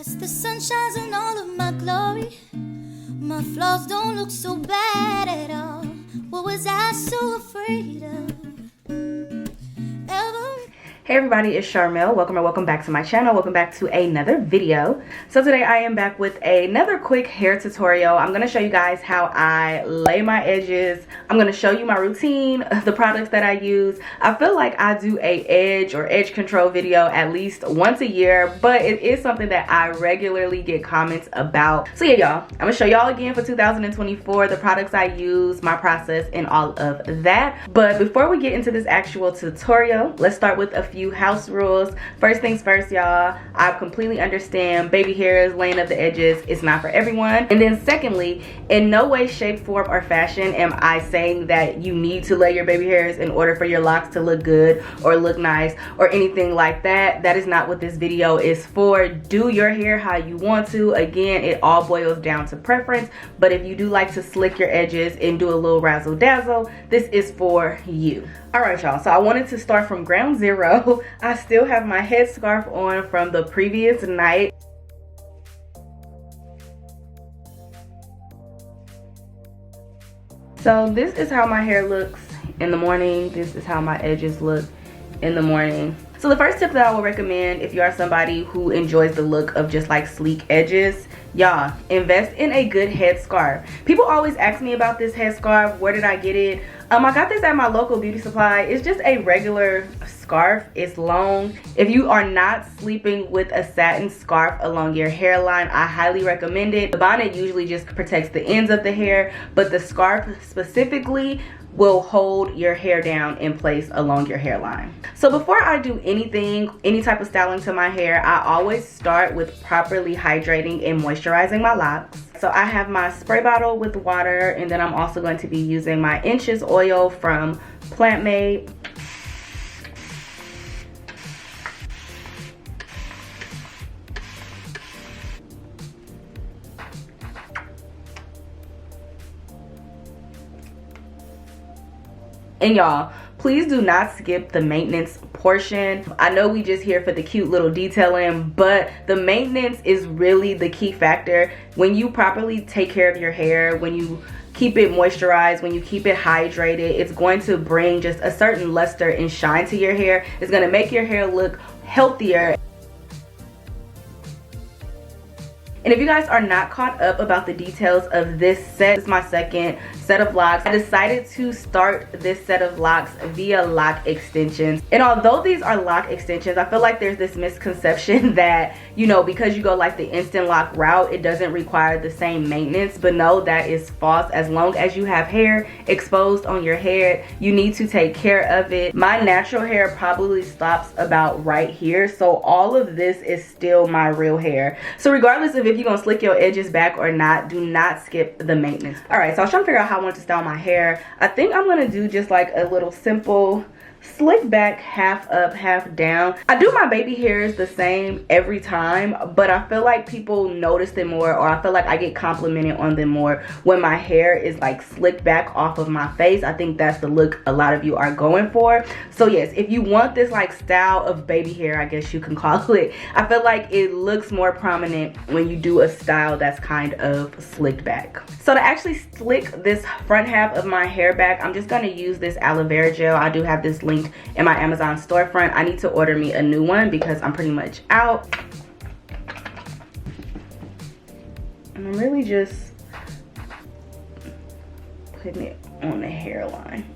As the sun shines in all of my glory, my flaws don't look so bad at all. What was I so afraid of? Hey everybody, it's Sharmel. Welcome back to my channel. Welcome back to another video. So today I am back with another quick hair tutorial. I'm going to show you guys how I lay my edges. I'm going to show you my routine, the products that I use. I feel like I do a edge or edge control video at least once a year, but it is something that I regularly get comments about. So yeah, y'all, I'm going to show y'all again for 2024, the products I use, my process, and all of that. But before we get into this actual tutorial, let's start with a few house rules. First things first, y'all, I completely understand baby hairs, laying up the edges, it's not for everyone. And then secondly, in no way, shape, form, or fashion am I saying that you need to lay your baby hairs in order for your locks to look good or look nice or anything like that. That is not what this video is for. Do your hair how you want to. Again, it all boils down to preference, but if you do like to slick your edges and do a little razzle dazzle, this is for you. All right, y'all, so I wanted to start from ground zero. I still have my headscarf on from the previous night. So this is how my hair looks in the morning. This is how my edges look in the morning. So the first tip that I will recommend if you are somebody who enjoys the look of just like sleek edges, y'all, invest in a good headscarf. People always ask me about this headscarf. Where did I get it? I got this at my local beauty supply. It's just a regular scarf. It's long. If you are not sleeping with a satin scarf along your hairline, I highly recommend it. The bonnet usually just protects the ends of the hair, but the scarf specifically will hold your hair down in place along your hairline. So before I do anything, any type of styling to my hair, I always start with properly hydrating and moisturizing my locks. So I have my spray bottle with water, and then I'm also going to be using my Inches oil from Plant Made. And y'all, please do not skip the maintenance portion. I know we just here for the cute little detailing, but the maintenance is really the key factor. When you properly take care of your hair, when you keep it moisturized, when you keep it hydrated, it's going to bring just a certain luster and shine to your hair. It's going to make your hair look healthier. And if you guys are not caught up about the details of this set, it's my second set of locks. I decided to start this set of locks via Loc Extensions. And although these are Loc Extensions, I feel like there's this misconception that, you know, because you go like the instant lock route, it doesn't require the same maintenance. But no, that is false. As long as you have hair exposed on your head, you need to take care of it. My natural hair probably stops about right here. So all of this is still my real hair. So regardless of if you're gonna slick your edges back or not, do not skip the maintenance. All right, so I was trying to figure out how I want to style my hair. I think I'm gonna do just like a little simple slick back, half up, half down. I do my baby hairs the same every time, but I feel like people notice them more, or I feel like I get complimented on them more when my hair is like slicked back off of my face. I think that's the look a lot of you are going for. So yes, if you want this like style of baby hair, I guess you can call it, I feel like it looks more prominent when you do a style that's kind of slicked back. So to actually slick this front half of my hair back, I'm just going to use this aloe vera gel. I do have this linked in my Amazon storefront. I need to order me a new one because I'm pretty much out. And I'm really just putting it on the hairline.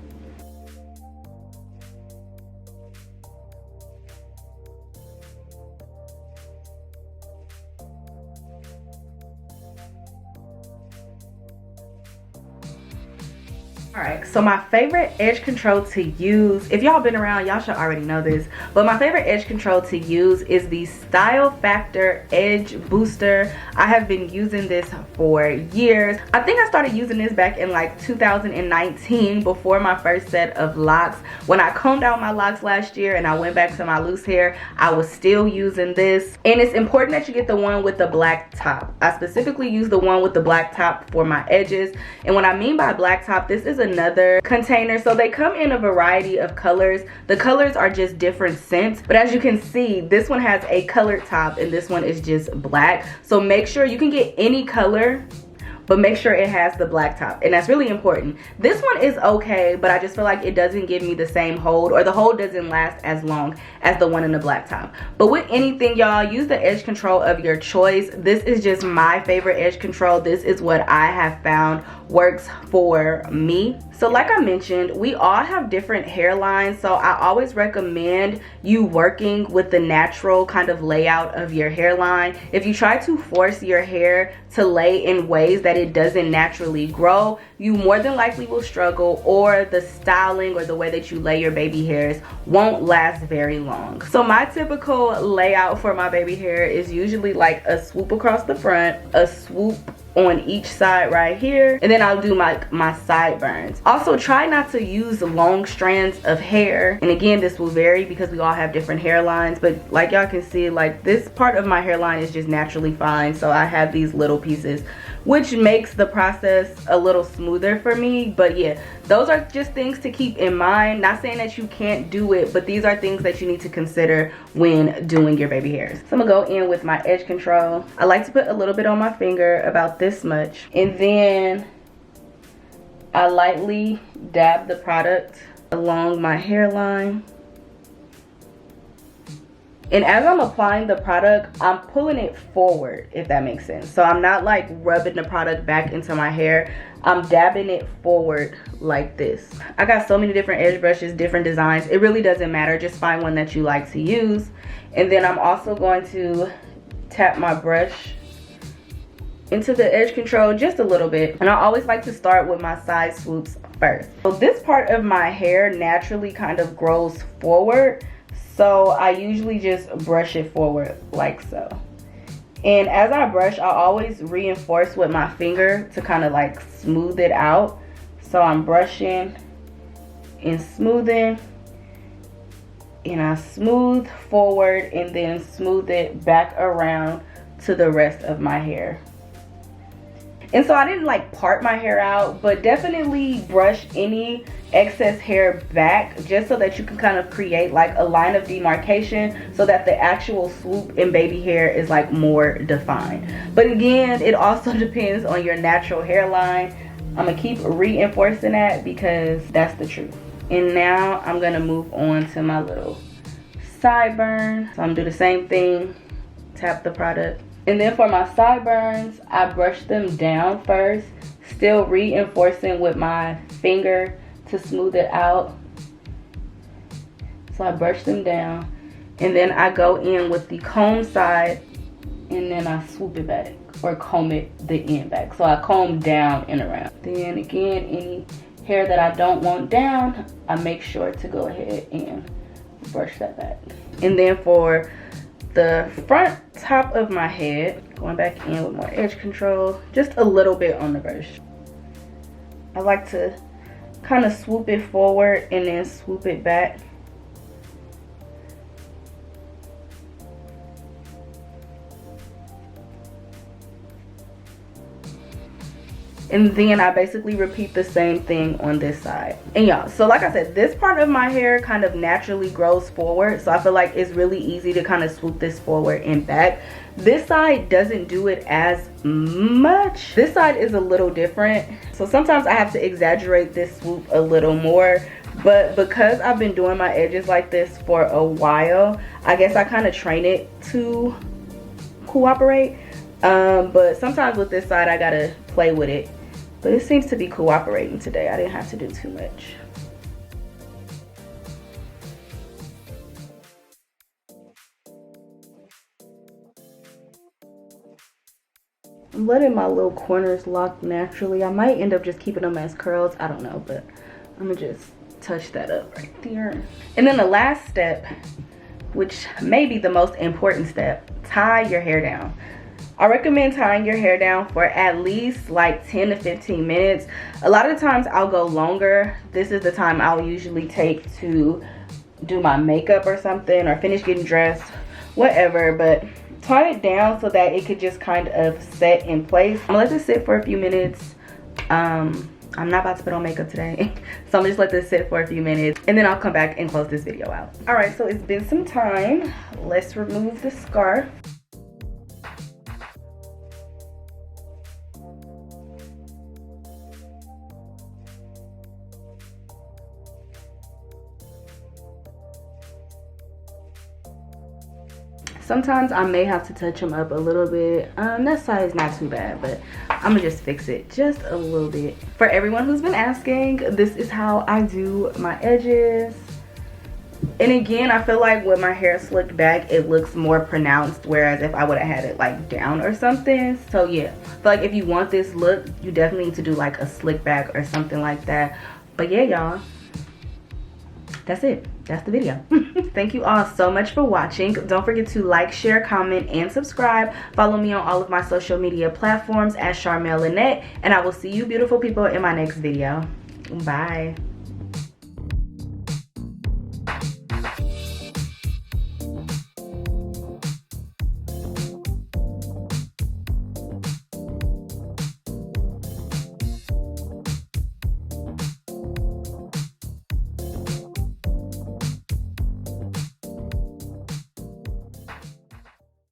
Alright, so my favorite edge control to use, if y'all been around, y'all should already know this, but my favorite edge control to use is the Style Factor Edge Booster. I have been using this for years. I think I started using this back in like 2019 before my first set of locks. When I combed out my locks last year and I went back to my loose hair, I was still using this. And it's important that you get the one with the black top. I specifically use the one with the black top for my edges. And what I mean by black top, this is a another container. So they come in a variety of colors. The colors are just different scents, but as you can see, this one has a colored top and this one is just black. So make sure you can get any color, but make sure it has the black top, and that's really important. This one is okay, but I just feel like it doesn't give me the same hold, or the hold doesn't last as long as the one in the black top. But with anything, y'all, use the edge control of your choice. This is just my favorite edge control. This is what I have found works for me. So like I mentioned, we all have different hairlines, so I always recommend you working with the natural kind of layout of your hairline. If you try to force your hair to lay in ways that it doesn't naturally grow, you more than likely will struggle, or the styling or the way that you lay your baby hairs won't last very long. So my typical layout for my baby hair is usually like a swoop across the front, a swoop on each side right here, and then I'll do my sideburns. Also, try not to use long strands of hair, and again, this will vary because we all have different hairlines, but like y'all can see, like this part of my hairline is just naturally fine, so I have these little pieces, which makes the process a little smoother for me. But yeah, those are just things to keep in mind. Not saying that you can't do it, but these are things that you need to consider when doing your baby hairs. So I'm gonna go in with my edge control. I like to put a little bit on my finger, about this much, and then I lightly dab the product along my hairline. And as I'm applying the product, I'm pulling it forward, if that makes sense. So I'm not like rubbing the product back into my hair. I'm dabbing it forward like this. I got so many different edge brushes, different designs. It really doesn't matter. Just find one that you like to use. And then I'm also going to tap my brush into the edge control just a little bit. And I always like to start with my side swoops first. So this part of my hair naturally kind of grows forward. So I usually just brush it forward like so. And as I brush, I always reinforce with my finger to kind of like smooth it out. So I'm brushing and smoothing, and I smooth forward and then smooth it back around to the rest of my hair. And so I didn't like part my hair out, but definitely brush any excess hair back, just so that you can kind of create like a line of demarcation, so that the actual swoop in baby hair is like more defined. But again, it also depends on your natural hairline. I'm gonna keep reinforcing that because that's the truth. And now I'm gonna move on to my little sideburn. So I'm gonna do the same thing, tap the product. And then for my sideburns, I brush them down first, still reinforcing with my finger to smooth it out. So I brush them down, and then I go in with the comb side, and then I swoop it back, or comb it the end back. So I comb down and around. Then again, any hair that I don't want down, I make sure to go ahead and brush that back. And then for the front top of my head, going back in with more edge control, just a little bit on the brush. I like to kind of swoop it forward and then swoop it back. And then I basically repeat the same thing on this side. And y'all, so like I said, this part of my hair kind of naturally grows forward, so I feel like it's really easy to kind of swoop this forward and back. This side doesn't do it as much. This side is a little different, so sometimes I have to exaggerate this swoop a little more. But because I've been doing my edges like this for a while, I guess I kind of train it to cooperate. But sometimes with this side I gotta play with it, but it seems to be cooperating today. I didn't have to do too much. I'm letting my little corners lock naturally. I might end up just keeping them as curls, I don't know, but I'm gonna just touch that up right there. And then the last step, which may be the most important step, tie your hair down. I recommend tying your hair down for at least like 10 to 15 minutes. A lot of times I'll go longer. This is the time I'll usually take to do my makeup or something, or finish getting dressed, whatever. But tie it down so that it could just kind of set in place. I'm gonna let this sit for a few minutes. I'm not about to put on makeup today. So I'm gonna just let this sit for a few minutes and then I'll come back and close this video out. All right, so it's been some time. Let's remove the scarf. Sometimes I may have to touch them up a little bit. That side is not too bad, but I'm gonna just fix it just a little bit. For everyone who's been asking, this is how I do my edges. And again, I feel like with my hair slicked back, it looks more pronounced, whereas if I would have had it like down or something. So yeah, I feel like if you want this look, you definitely need to do like a slick back or something like that. But yeah, y'all, that's it. That's the video. Thank you all so much for watching. Don't forget to like, share, comment, and subscribe. Follow me on all of my social media platforms at Sharmel Lynnette, and I will see you beautiful people in my next video. Bye.